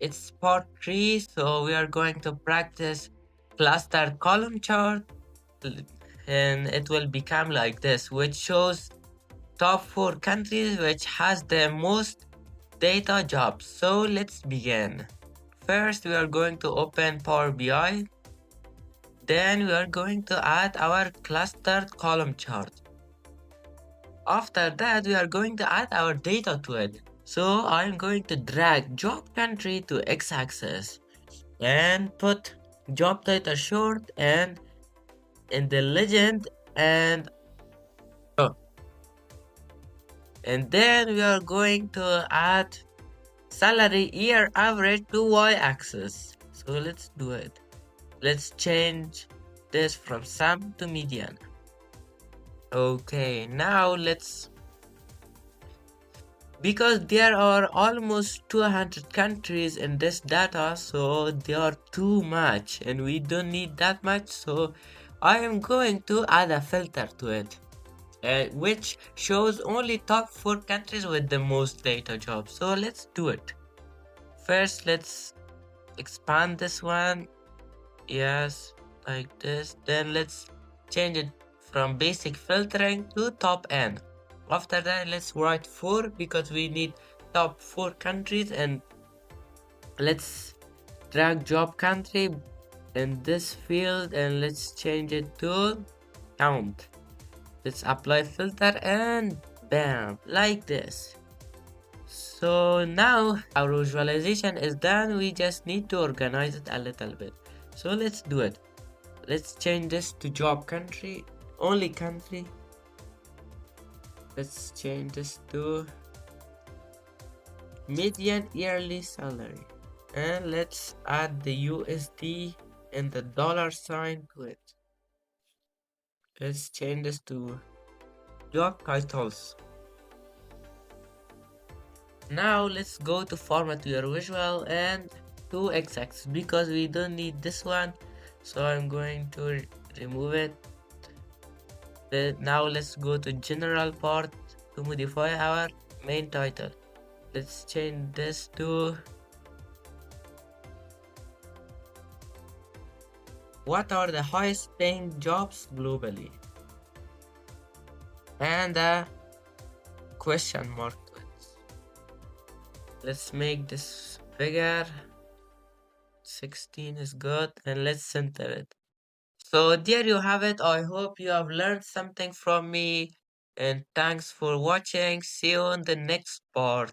it's part 3, so we are going to practice cluster column chart, l- and it will become like this, which shows top 4 countries which has the most data jobs. So let's begin. First, we are going to open Power BI. Then we are going to add our clustered column chart. After that, we are going to add our data to it. So I'm going to drag job country to x-axis and put job title short and in the legend and oh, and then we are going to add salary year average to y-axis. So let's do it. Let's change this from sum to median. Okay, now let's, because there are almost 200 countries in this data, so they are too much and we don't need that much, so I am going to add a filter to it, which shows only top 4 countries with the most data jobs. So let's do it. First, let's expand this one. Yes, like this. Then let's change it from basic filtering to top N. After that, let's write 4 because we need top 4 countries, and let's drag job country in this field and let's change it to count. Let's apply filter and bam, like this. So now our visualization is done. We just need to organize it a little bit. So let's do it. Let's change this to job country, only country. Let's change this to median yearly salary. And let's add the USD and the dollar sign to it. Let's change this to job titles. Now let's go to format your visual and to x-axis because we don't need this one. So I'm going to remove it. Now let's go to general part to modify our main title. Let's change this to what are the highest paying jobs globally? And a question mark to it. Let's make this bigger. 16 is good, and let's center it. So there you have it. I hope you have learned something from me, and thanks for watching. See you on the next part.